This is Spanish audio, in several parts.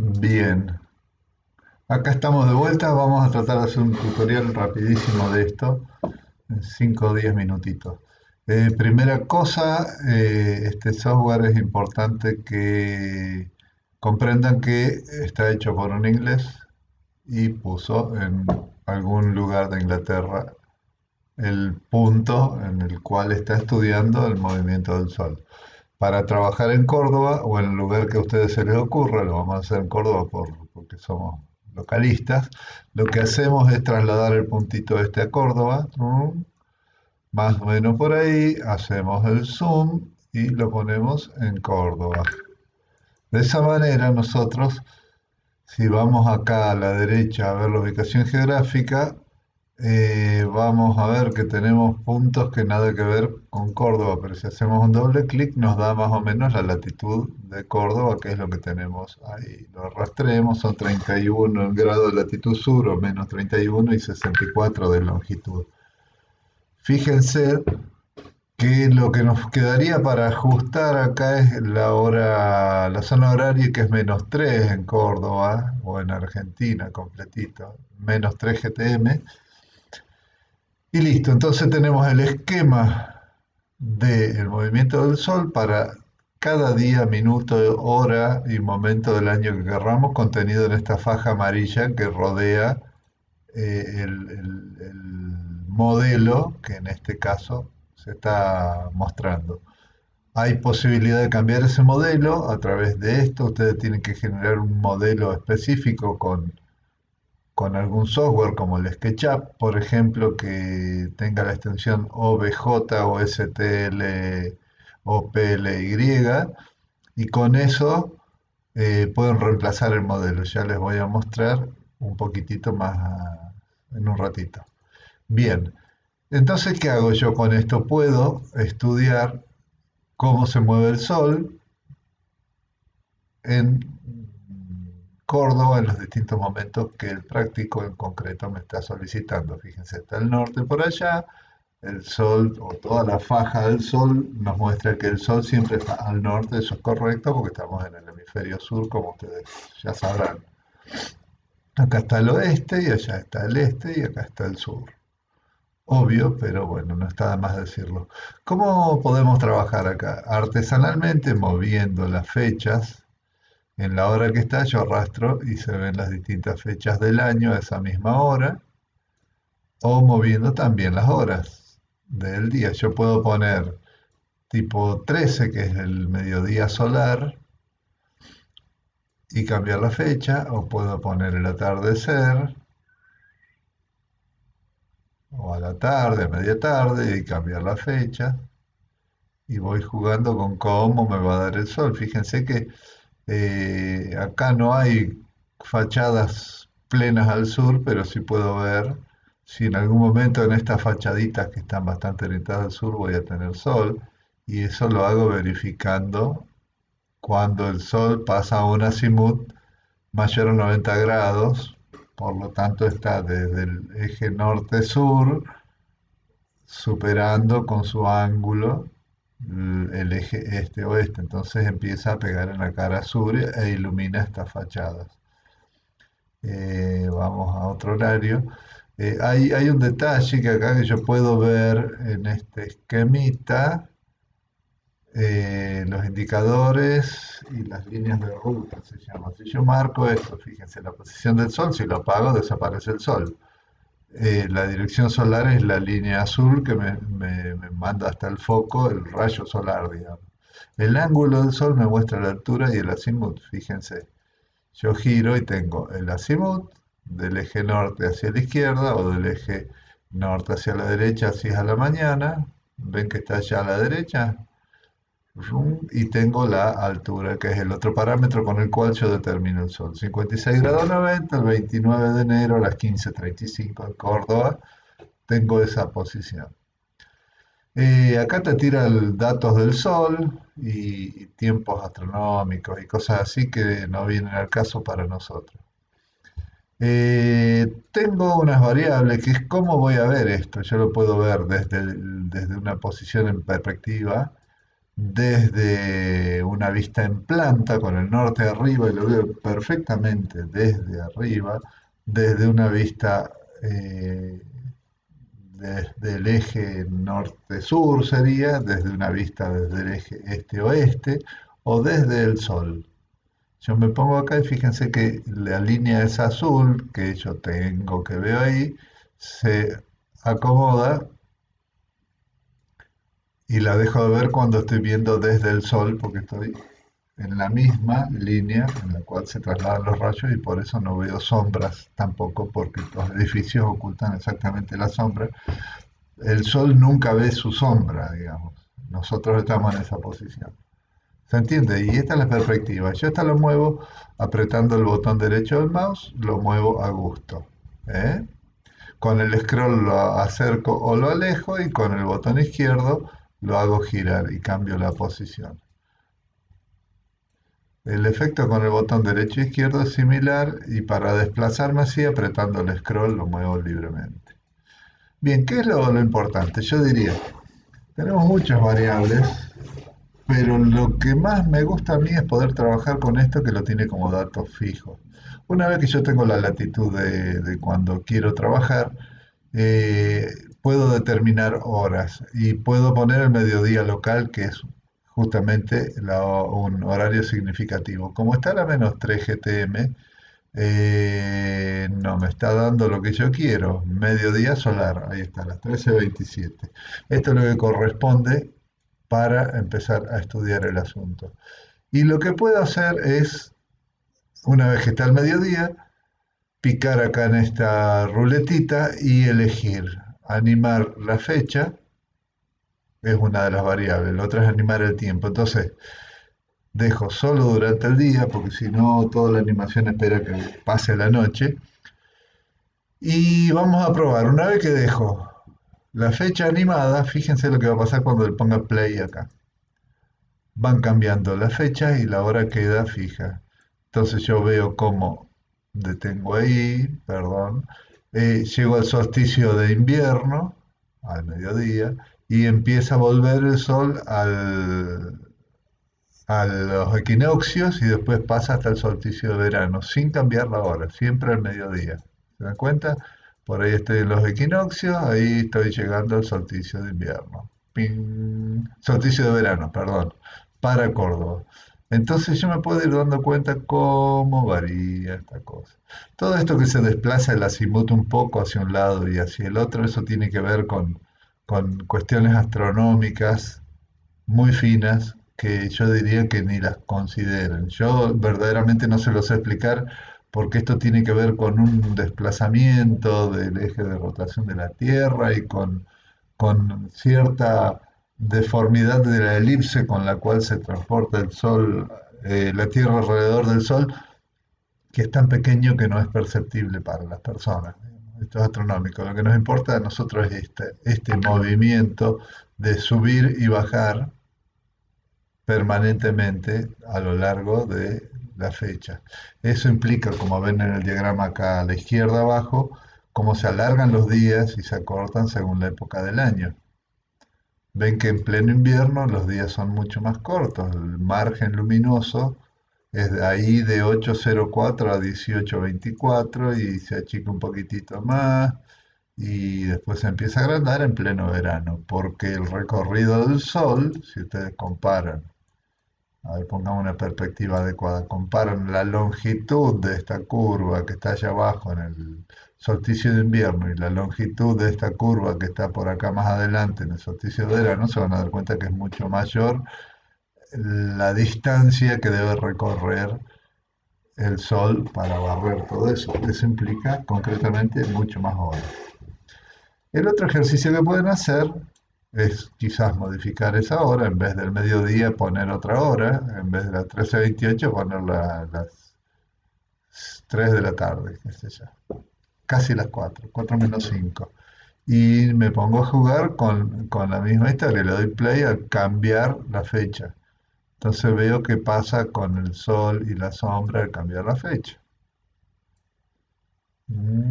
Bien, acá estamos de vuelta. Vamos a tratar de hacer un tutorial rapidísimo de esto, en 5 o 10 minutitos. Primera cosa, este software es importante que comprendan que está hecho por un inglés y puso en algún lugar de Inglaterra el punto en el cual está estudiando el movimiento del Sol. Para trabajar en Córdoba o en el lugar que a ustedes se les ocurra, lo vamos a hacer en Córdoba porque somos localistas, lo que hacemos es trasladar el puntito este a Córdoba, más o menos por ahí, hacemos el zoom y lo ponemos en Córdoba. De esa manera nosotros, si vamos acá a la derecha a ver la ubicación geográfica, vamos a ver que tenemos puntos que nada que ver con Córdoba, pero si hacemos un doble clic nos da más o menos la latitud de Córdoba, que es lo que tenemos ahí. Lo rastreemos, son 31 grados de latitud sur o menos 31 y 64 de longitud. Fíjense que lo que nos quedaría para ajustar acá es la hora, la zona horaria, que es -3 en Córdoba o en Argentina completito, -3 GTM. Y listo, entonces tenemos el esquema del movimiento del Sol para cada día, minuto, hora y momento del año que querramos, contenido en esta faja amarilla que rodea el modelo que en este caso se está mostrando. Hay posibilidad de cambiar ese modelo a través de esto. Ustedes tienen que generar un modelo específico con algún software como el SketchUp, por ejemplo, que tenga la extensión OBJ o STL o PLY, y con eso pueden reemplazar el modelo. Ya les voy a mostrar un poquitito más en un ratito. Bien, entonces, ¿qué hago yo con esto? Puedo estudiar cómo se mueve el Sol en Córdoba en los distintos momentos que el práctico en concreto me está solicitando. Fíjense, está el norte por allá, el sol o toda la faja del sol nos muestra que el sol siempre está al norte, eso es correcto porque estamos en el hemisferio sur, como ustedes ya sabrán. Acá está el oeste y allá está el este y acá está el sur. Obvio, pero bueno, no está de más decirlo. ¿Cómo podemos trabajar acá? Artesanalmente, moviendo las fechas. En la hora que está yo arrastro y se ven las distintas fechas del año a esa misma hora, o moviendo también las horas del día. Yo puedo poner tipo 13, que es el mediodía solar, y cambiar la fecha, o puedo poner el atardecer, o a la tarde, a media tarde, y cambiar la fecha, y voy jugando con cómo me va a dar el sol. Fíjense que acá no hay fachadas plenas al sur, pero sí puedo ver si en algún momento en estas fachaditas que están bastante orientadas al sur voy a tener sol, y eso lo hago verificando cuando el sol pasa a un azimut mayor a 90 grados, por lo tanto está desde el eje norte-sur, superando con su ángulo el eje este-oeste, entonces empieza a pegar en la cara sur e ilumina estas fachadas. Vamos a otro horario. Hay un detalle que acá que yo puedo ver en este esquemita, los indicadores y las líneas de ruta se llama. Si yo marco esto, fíjense la posición del sol, si lo apago desaparece el sol. La dirección solar es la línea azul que me manda hasta el foco el rayo solar, digamos. El ángulo del sol me muestra la altura y el azimut, fíjense. Yo giro y tengo el azimut del eje norte hacia la izquierda o del eje norte hacia la derecha, así es a la mañana. ¿Ven que está allá a la derecha? Y tengo la altura, que es el otro parámetro con el cual yo determino el sol. 56 grados 90, el 29 de enero a las 15:35 en Córdoba, tengo esa posición. Acá te tira datos del sol y tiempos astronómicos y cosas así que no vienen al caso para nosotros. Tengo unas variables que es cómo voy a ver esto. Yo lo puedo ver desde una posición en perspectiva desde una vista en planta, con el norte arriba, y lo veo perfectamente desde arriba, desde una vista desde el eje norte-sur sería, desde una vista desde el eje este-oeste, o desde el sol. Yo me pongo acá y fíjense que la línea es azul, que yo tengo, que veo ahí, se acomoda y la dejo de ver cuando estoy viendo desde el sol, porque estoy en la misma línea en la cual se trasladan los rayos y por eso no veo sombras tampoco, porque los edificios ocultan exactamente la sombra. El sol nunca ve su sombra, digamos. Nosotros estamos en esa posición. ¿Se entiende? Y esta es la perspectiva. Yo esta lo muevo apretando el botón derecho del mouse, lo muevo a gusto. ¿Eh? Con el scroll lo acerco o lo alejo y con el botón izquierdo lo hago girar y cambio la posición. El efecto con el botón derecho e izquierdo es similar y para desplazarme así apretando el scroll lo muevo libremente. Bien, ¿qué es lo importante? Yo diría, tenemos muchas variables, pero lo que más me gusta a mí es poder trabajar con esto que lo tiene como datos fijos. Una vez que yo tengo la latitud de cuando quiero trabajar, eh, puedo determinar horas y puedo poner el mediodía local, que es justamente un horario significativo. Como está a la -3 GTM, no me está dando lo que yo quiero. Mediodía solar, ahí está, las 13:27. Esto es lo que corresponde para empezar a estudiar el asunto. Y lo que puedo hacer es, una vez que está el mediodía, picar acá en esta ruletita y elegir animar la fecha, es una de las variables, la otra es animar el tiempo. Entonces, dejo solo durante el día, porque si no, toda la animación espera que pase la noche. Y vamos a probar, una vez que dejo la fecha animada, fíjense lo que va a pasar cuando le ponga play acá. Van cambiando la fecha y la hora queda fija. Entonces yo veo cómo detengo ahí, perdón, llego al solsticio de invierno, al mediodía, y empieza a volver el sol a los equinoccios y después pasa hasta el solsticio de verano, sin cambiar la hora, siempre al mediodía. ¿Se dan cuenta? Por ahí estoy en los equinoccios, ahí estoy llegando al solsticio de invierno. ¡Ping! Solsticio de verano, perdón, para Córdoba. Entonces yo me puedo ir dando cuenta cómo varía esta cosa. Todo esto que se desplaza el azimut un poco hacia un lado y hacia el otro, eso tiene que ver con cuestiones astronómicas muy finas que yo diría que ni las consideren. Yo verdaderamente no se los sé explicar porque esto tiene que ver con un desplazamiento del eje de rotación de la Tierra y con cierta deformidad de la elipse con la cual se transporta el Sol, la Tierra alrededor del Sol, que es tan pequeño que no es perceptible para las personas. Esto es astronómico. Lo que nos importa a nosotros es este movimiento de subir y bajar permanentemente a lo largo de la fecha. Eso implica, como ven en el diagrama acá a la izquierda abajo, cómo se alargan los días y se acortan según la época del año. Ven que en pleno invierno los días son mucho más cortos, el margen luminoso es de ahí de 8:04 a 18:24 y se achica un poquitito más y después se empieza a agrandar en pleno verano, porque el recorrido del Sol, si ustedes comparan, a ver, pongamos una perspectiva adecuada. Comparan la longitud de esta curva que está allá abajo en el solsticio de invierno y la longitud de esta curva que está por acá más adelante en el solsticio de verano, se van a dar cuenta que es mucho mayor la distancia que debe recorrer el Sol para barrer todo eso. Eso implica concretamente mucho más horas. El otro ejercicio que pueden hacer es quizás modificar esa hora, en vez del mediodía poner otra hora, en vez de las 13:28 ponerla a las 3 de la tarde, qué sé yo, casi las 4, 4 menos 5. Y me pongo a jugar con la misma historia, le doy play al cambiar la fecha. Entonces veo qué pasa con el sol y la sombra al cambiar la fecha.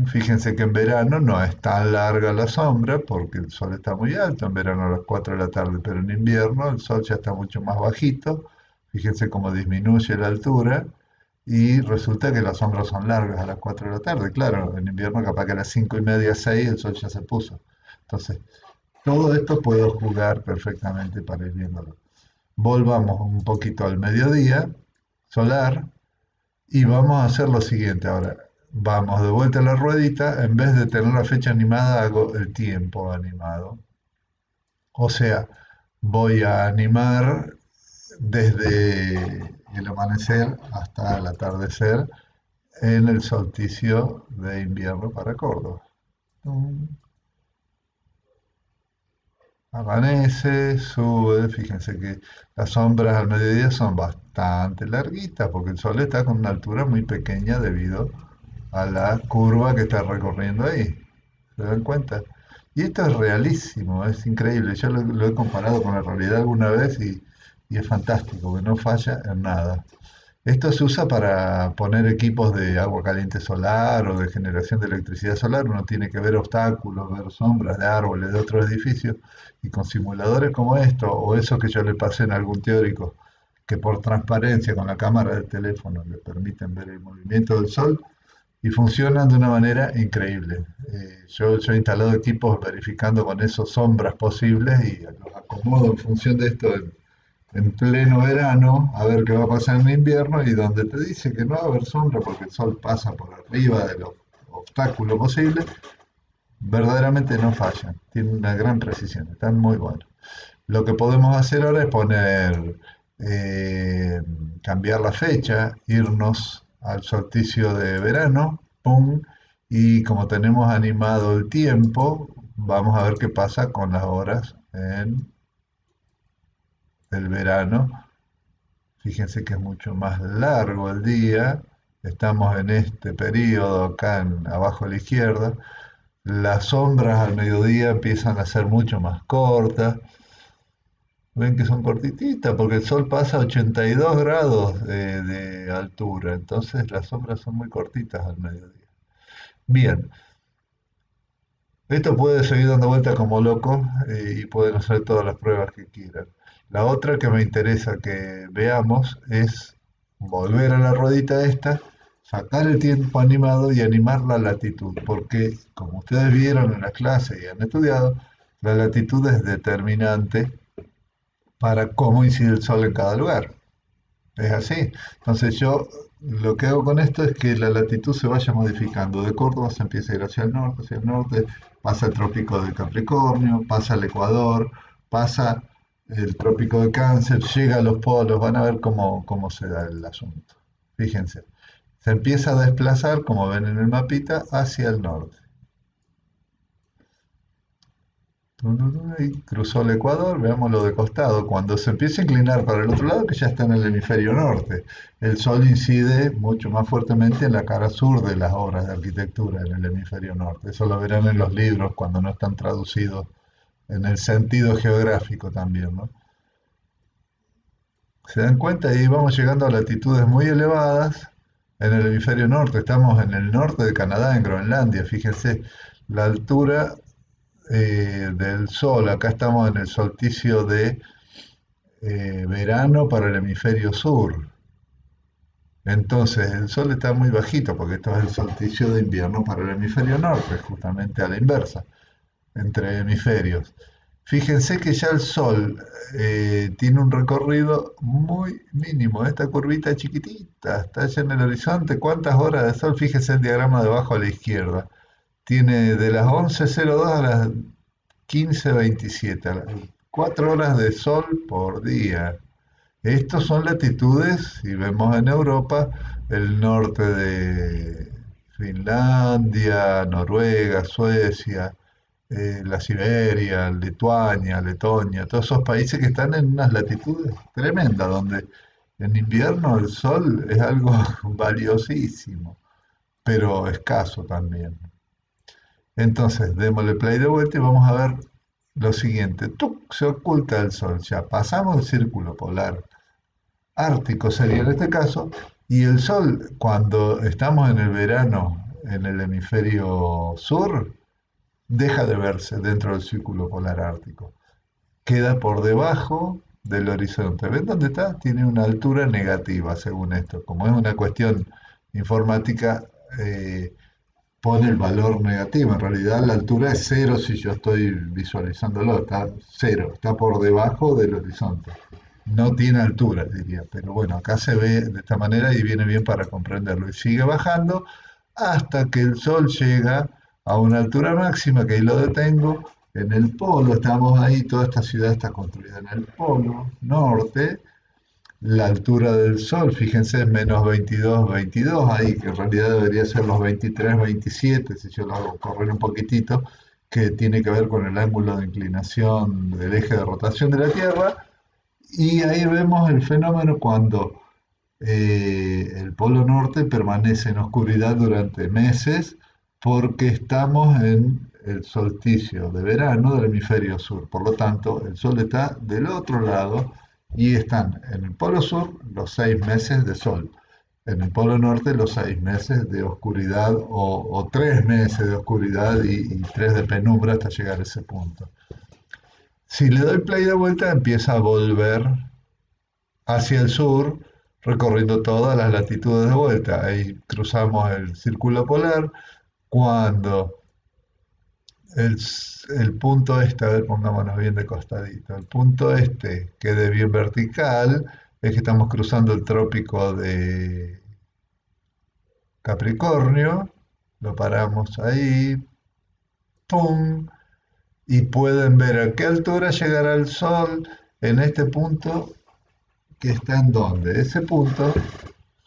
Fíjense que en verano no es tan larga la sombra porque el sol está muy alto, en verano a las 4 de la tarde, pero en invierno el sol ya está mucho más bajito. Fíjense cómo disminuye la altura y resulta que las sombras son largas a las 4 de la tarde. Claro, en invierno capaz que a las 5:30, 6 el sol ya se puso. Entonces, todo esto puedo jugar perfectamente para ir viéndolo. Volvamos un poquito al mediodía solar y vamos a hacer lo siguiente ahora. Vamos de vuelta a la ruedita, en vez de tener la fecha animada, hago el tiempo animado. O sea, voy a animar desde el amanecer hasta el atardecer en el solsticio de invierno para Córdoba. Amanece, sube, fíjense que las sombras al mediodía son bastante larguitas porque el sol está con una altura muy pequeña debido a la curva que está recorriendo ahí. ¿Se dan cuenta? Y esto es realísimo, es increíble. Yo lo he comparado con la realidad alguna vez y es fantástico, que no falla en nada. Esto se usa para poner equipos de agua caliente solar o de generación de electricidad solar. Uno tiene que ver obstáculos, ver sombras de árboles, de otros edificios, y con simuladores como esto, o eso que yo le pasé en algún teórico, que por transparencia con la cámara del teléfono le permiten ver el movimiento del sol, y funcionan de una manera increíble. Yo he instalado equipos verificando con esos sombras posibles y los acomodo en función de esto en pleno verano, a ver qué va a pasar en invierno, y donde te dice que no va a haber sombra porque el sol pasa por arriba de los obstáculos posibles, verdaderamente no fallan, tienen una gran precisión, están muy buenos. Lo que podemos hacer ahora es poner, eh, cambiar la fecha, irnos al solsticio de verano, ¡pum! Y como tenemos animado el tiempo, vamos a ver qué pasa con las horas en el verano. Fíjense que es mucho más largo el día. Estamos en este periodo acá abajo a la izquierda. Las sombras al mediodía empiezan a ser mucho más cortas. Ven que son cortititas porque el sol pasa a 82 grados de altura. Entonces las sombras son muy cortitas al mediodía. Bien, esto puede seguir dando vueltas como loco y pueden hacer todas las pruebas que quieran. La otra que me interesa que veamos es volver a la ruedita esta, sacar el tiempo animado y animar la latitud, porque como ustedes vieron en la clase y han estudiado, la latitud es determinante para cómo incide el sol en cada lugar. Es así. Entonces yo lo que hago con esto es que la latitud se vaya modificando. De Córdoba se empieza a ir hacia el norte, pasa el trópico de Capricornio, pasa el Ecuador, pasa el trópico de Cáncer, llega a los polos, van a ver cómo se da el asunto. Fíjense, se empieza a desplazar, como ven en el mapita, hacia el norte. Y cruzó el Ecuador, veámoslo de costado. Cuando se empieza a inclinar para el otro lado, que ya está en el hemisferio norte, el sol incide mucho más fuertemente en la cara sur de las obras de arquitectura en el hemisferio norte. Eso lo verán en los libros cuando no están traducidos en el sentido geográfico también, ¿no? Se dan cuenta y vamos llegando a latitudes muy elevadas en el hemisferio norte. Estamos en el norte de Canadá, en Groenlandia. Fíjense la altura del sol. Acá estamos en el solsticio de verano para el hemisferio sur. Entonces el sol está muy bajito porque esto es el solsticio de invierno para el hemisferio norte, justamente a la inversa, entre hemisferios. Fíjense que ya el sol tiene un recorrido muy mínimo. Esta curvita chiquitita está allá en el horizonte. ¿Cuántas horas de sol? Fíjense el diagrama de abajo a la izquierda. Tiene de las 11:02 a las 15:27, 4 horas de sol por día. Estos son latitudes, si vemos en Europa, el norte de Finlandia, Noruega, Suecia, la Siberia, Lituania, Letonia, todos esos países que están en unas latitudes tremendas, donde en invierno el sol es algo valiosísimo, pero escaso también. Entonces, démosle play de vuelta y vamos a ver lo siguiente. ¡Tuc! Se oculta el sol, ya pasamos el círculo polar ártico sería en este caso, y el sol cuando estamos en el verano en el hemisferio sur deja de verse dentro del círculo polar ártico. Queda por debajo del horizonte. ¿Ven dónde está? Tiene una altura negativa, según esto. Como es una cuestión informática, pone el valor negativo. En realidad la altura es cero si yo estoy visualizándolo. Está cero, está por debajo del horizonte. No tiene altura, diría. Pero bueno, acá se ve de esta manera y viene bien para comprenderlo. Y sigue bajando hasta que el Sol llega a una altura máxima, que ahí lo detengo. En el polo, estamos ahí, toda esta ciudad está construida en el polo norte. La altura del Sol, fíjense, es menos 22, 22 ahí, que en realidad debería ser los 23, 27, si yo lo hago correr un poquitito, que tiene que ver con el ángulo de inclinación del eje de rotación de la Tierra. Y ahí vemos el fenómeno cuando el polo norte permanece en oscuridad durante meses porque estamos en el solsticio de verano del hemisferio sur. Por lo tanto, el sol está del otro lado y están en el polo sur los 6 meses de sol. En el polo norte los 6 meses de oscuridad o 3 meses de oscuridad y 3 de penumbra hasta llegar a ese punto. Si le doy play de vuelta empieza a volver hacia el sur, recorriendo todas las latitudes de vuelta. Ahí cruzamos el círculo polar. Cuando el, el punto este, a ver, pongámonos bien de costadito, el punto este quede bien vertical, es que estamos cruzando el trópico de Capricornio, lo paramos ahí, ¡pum! Y pueden ver a qué altura llegará el Sol en este punto que está en donde. Ese punto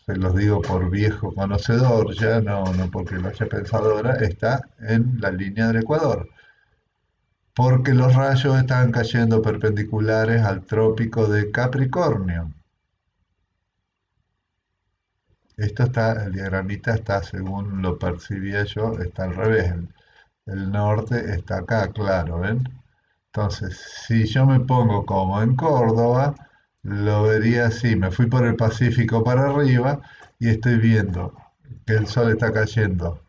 se los digo por viejo conocedor, ya no porque lo haya pensado ahora, está en la línea del Ecuador, porque los rayos están cayendo perpendiculares al trópico de Capricornio. Esto está, el diagramita está, según lo percibía yo, está al revés. El norte está acá, claro, ¿ven? Entonces, si yo me pongo como en Córdoba, lo vería así. Me fui por el Pacífico para arriba y estoy viendo que el sol está cayendo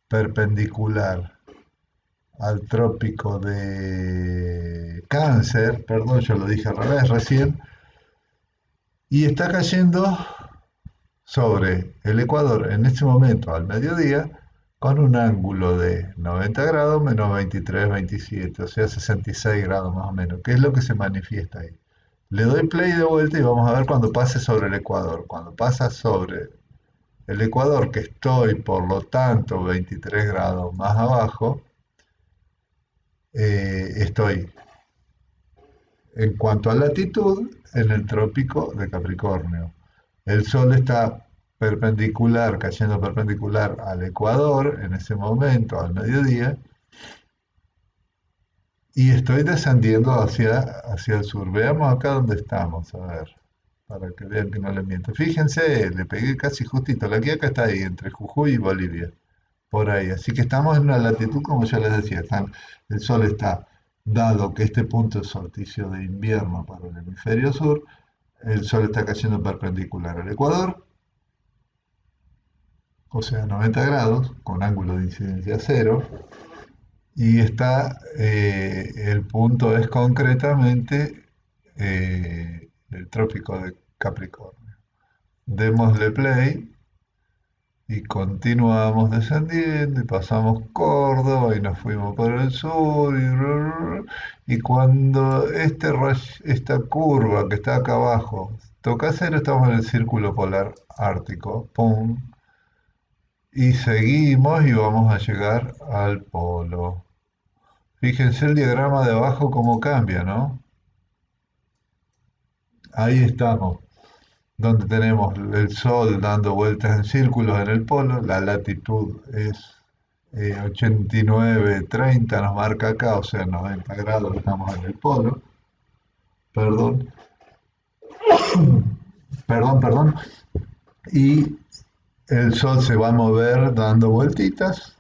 perpendicular al trópico de Cáncer, perdón, yo lo dije al revés recién, y está cayendo sobre el Ecuador en este momento al mediodía con un ángulo de 90 grados menos 23, 27, o sea 66 grados más o menos, que es lo que se manifiesta ahí. Le doy play de vuelta y vamos a ver cuando pase sobre el Ecuador. Cuando pasa sobre el Ecuador, que estoy por lo tanto 23 grados más abajo, estoy en cuanto a latitud en el trópico de Capricornio. El Sol está perpendicular, cayendo perpendicular al Ecuador en ese momento, al mediodía, y estoy descendiendo hacia el sur. Veamos acá dónde estamos, a ver, para que vean que no les miento. Fíjense, le pegué casi justito. La Quiaca está ahí, entre Jujuy y Bolivia, por ahí. Así que estamos en una latitud, como ya les decía, el Sol está, dado que este punto es solsticio de invierno para el hemisferio sur, el Sol está cayendo perpendicular al Ecuador, o sea, 90 grados, con ángulo de incidencia cero, y está, el punto es concretamente el trópico de Capricornio. Démosle play y continuamos descendiendo y pasamos Córdoba y nos fuimos por el sur y cuando esta curva que está acá abajo toca cero, estamos en el círculo polar ártico, ¡pum! Y seguimos y vamos a llegar al polo. Fíjense el diagrama de abajo cómo cambia, ¿no? Ahí estamos, donde tenemos el Sol dando vueltas en círculos en el polo, la latitud es 89,30 nos marca acá, o sea 90 grados estamos en el polo, perdón, perdón, y el Sol se va a mover dando vueltitas,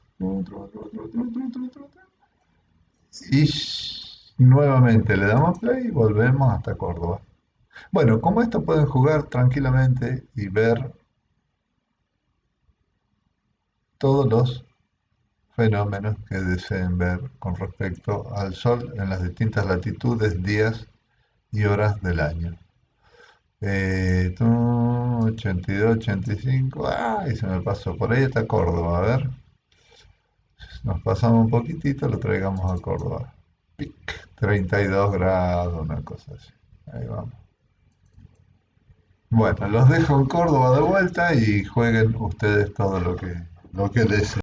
y nuevamente le damos play y volvemos hasta Córdoba. Bueno, como esto pueden jugar tranquilamente y ver todos los fenómenos que deseen ver con respecto al Sol en las distintas latitudes, días y horas del año. 82, 85, ¡ay! Se me pasó. Por ahí está Córdoba, a ver. Nos pasamos un poquitito, lo traigamos a Córdoba. Pic, 32 grados, una cosa así. Ahí vamos. Bueno, los dejo en Córdoba de vuelta y jueguen ustedes todo lo que deseen.